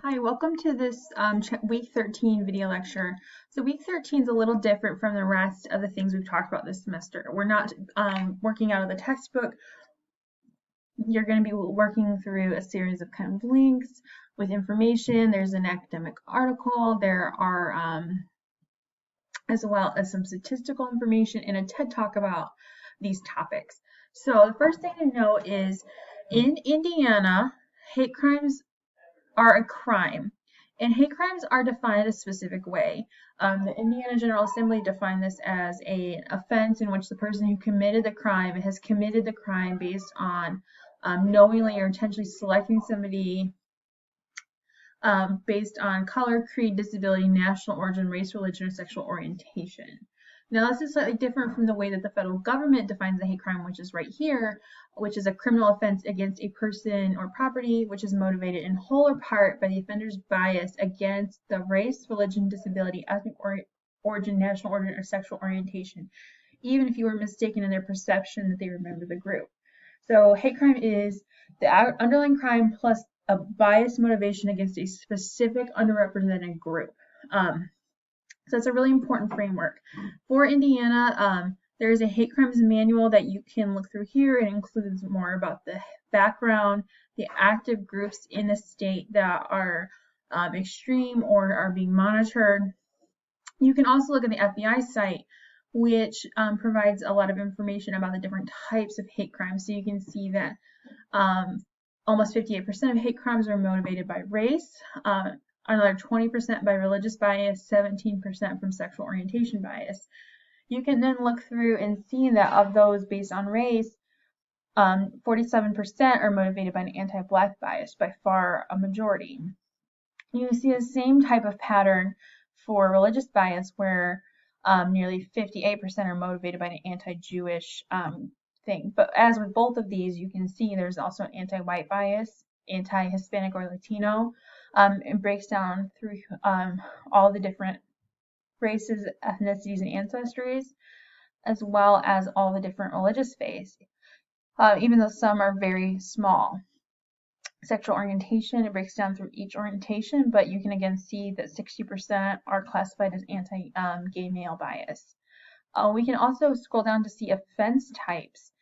Hi, welcome to this week 13 video lecture. So week 13 is a little different from the rest of the things we've talked about this semester. We're not working out of the textbook. You're going to be working through a series of kind of links with information. There's an academic article. There are as well as some statistical information and a TED Talk about these topics. So the first thing to know is in Indiana, hate crimes are a crime. And hate crimes are defined a specific way. The Indiana General Assembly defined this as an offense in which the person who committed the crime has committed the crime based on knowingly or intentionally selecting somebody based on color, creed, disability, national origin, race, religion, or sexual orientation. Now, this is slightly different from the way that the federal government defines a hate crime, which is right here, which is a criminal offense against a person or property, which is motivated in whole or part by the offender's bias against the race, religion, disability, ethnic origin, national origin, or sexual orientation, even if you were mistaken in their perception that they remember the group. So hate crime is the underlying crime plus a biased motivation against a specific underrepresented group. So it's a really important framework. For Indiana, there is a hate crimes manual that you can look through here. It includes more about the background, the active groups in the state that are extreme or are being monitored. You can also look at the FBI site, which provides a lot of information about the different types of hate crimes. So you can see that almost 58% of hate crimes are motivated by race, another 20% by religious bias, 17% from sexual orientation bias. You can then look through and see that of those based on race, 47% are motivated by an anti-Black bias, by far a majority. You see the same type of pattern for religious bias, where nearly 58% are motivated by an anti-Jewish thing. But as with both of these, you can see there's also an anti-white bias, anti-Hispanic or Latino. It breaks down through all the different races, ethnicities, and ancestries, as well as all the different religious faiths, even though some are very small. Sexual orientation, it breaks down through each orientation, but you can again see that 60% are classified as anti-gay male bias. We can also scroll down to see offense types.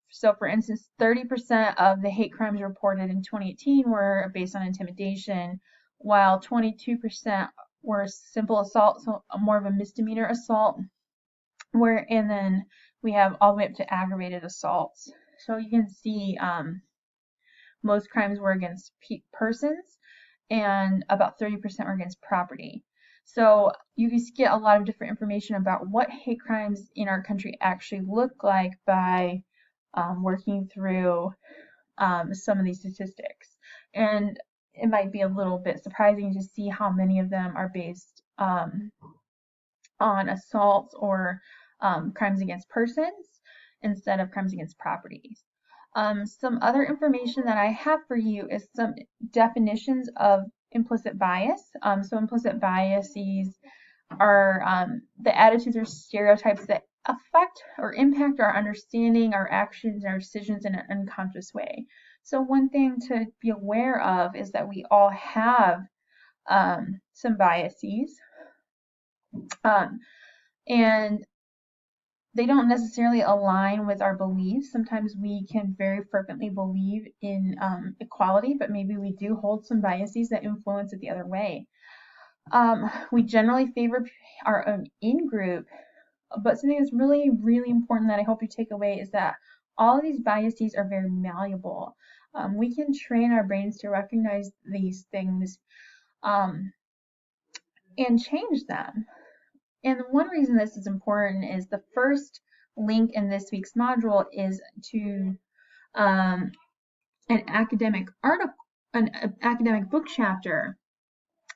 So for instance, 30% of the hate crimes reported in 2018 were based on intimidation, while 22% were simple assault, so more of a misdemeanor assault, and then we have all the way up to aggravated assaults. So you can see most crimes were against persons, and about 30% were against property. So you can get a lot of different information about what hate crimes in our country actually look like by working through some of these statistics. And it might be a little bit surprising to see how many of them are based on assaults or crimes against persons instead of crimes against properties. Some other information that I have for you is some definitions of implicit bias. So implicit biases are the attitudes or stereotypes that affect or impact our understanding, our actions, and our decisions in an unconscious way. So one thing to be aware of is that we all have some biases, and they don't necessarily align with our beliefs. Sometimes we can very fervently believe in equality, but maybe we do hold some biases that influence it the other way. We generally favor our own in-group, but something that's really, really important that I hope you take away is that all of these biases are very malleable. We can train our brains to recognize these things and change them. And one reason this is important is the first link in this week's module is to an academic article, an academic book chapter.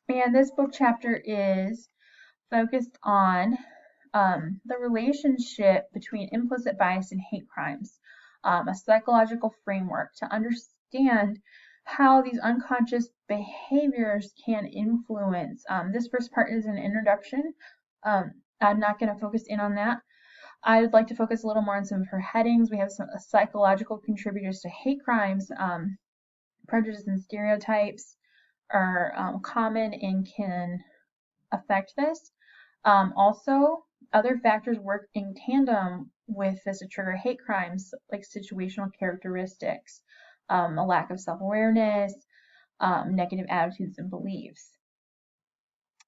And this book chapter is focused on the relationship between implicit bias and hate crimes, a psychological framework to understand how these unconscious behaviors can influence. This first part is an introduction. I'm not going to focus in on that. I would like to focus a little more on some of her headings. We have some psychological contributors to hate crimes, prejudice and stereotypes, are common and can affect this. Also, other factors work in tandem with this to trigger hate crimes, like situational characteristics, a lack of self-awareness, negative attitudes and beliefs.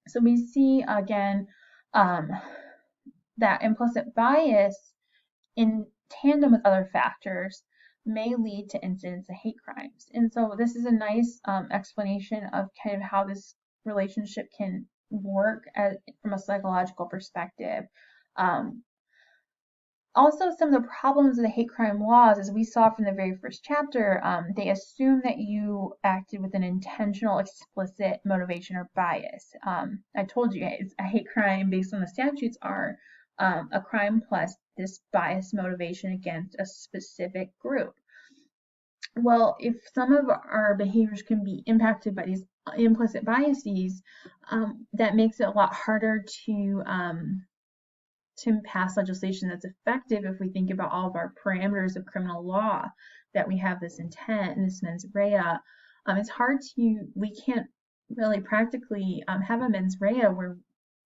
So we see again that implicit bias in tandem with other factors may lead to incidents of hate crimes. And so this is a nice explanation of kind of how this relationship can work from a psychological perspective. Also, some of the problems of the hate crime laws, as we saw from the very first chapter, they assume that you acted with an intentional, explicit motivation or bias. I told you guys, a hate crime based on the statutes are a crime plus this bias motivation against a specific group. Well, if some of our behaviors can be impacted by these implicit biases, that makes it a lot harder to pass legislation that's effective if we think about all of our parameters of criminal law, that we have this intent and this mens rea. It's hard we can't really practically have a mens rea where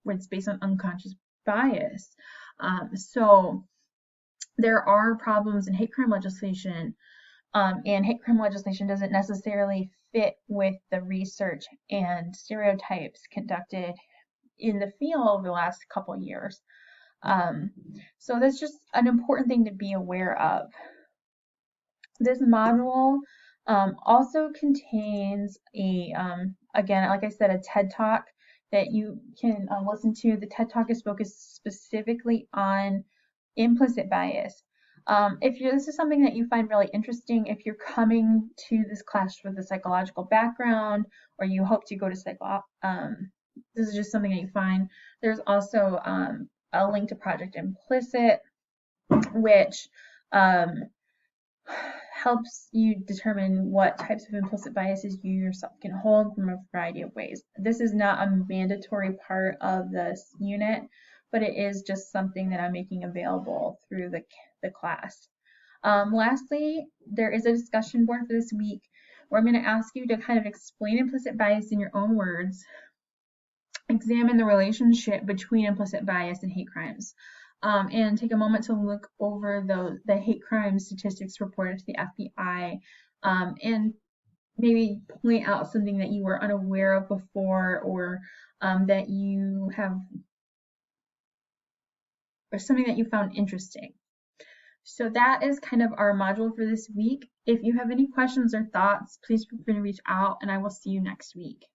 it's based on unconscious bias. So there are problems in hate crime legislation, and hate crime legislation doesn't necessarily fit with the research and stereotypes conducted in the field over the last couple of years. So that's just an important thing to be aware of. This module also contains again, like I said, a TED Talk that you can listen to. The TED Talk is focused specifically on implicit bias. This is something that you find really interesting, if you're coming to this class with a psychological background, or you hope to go to this is just something that you find. There's also a link to Project Implicit, which helps you determine what types of implicit biases you yourself can hold from a variety of ways. This is not a mandatory part of this unit, but it is just something that I'm making available through the class. Lastly, there is a discussion board for this week where I'm going to ask you to kind of explain implicit bias in your own words, examine the relationship between implicit bias and hate crimes, and take a moment to look over the hate crime statistics reported to the FBI, and maybe point out something that you were unaware of before, or that you have, or something that you found interesting. So that is kind of our module for this week. If you have any questions or thoughts, please feel free to reach out, and I will see you next week.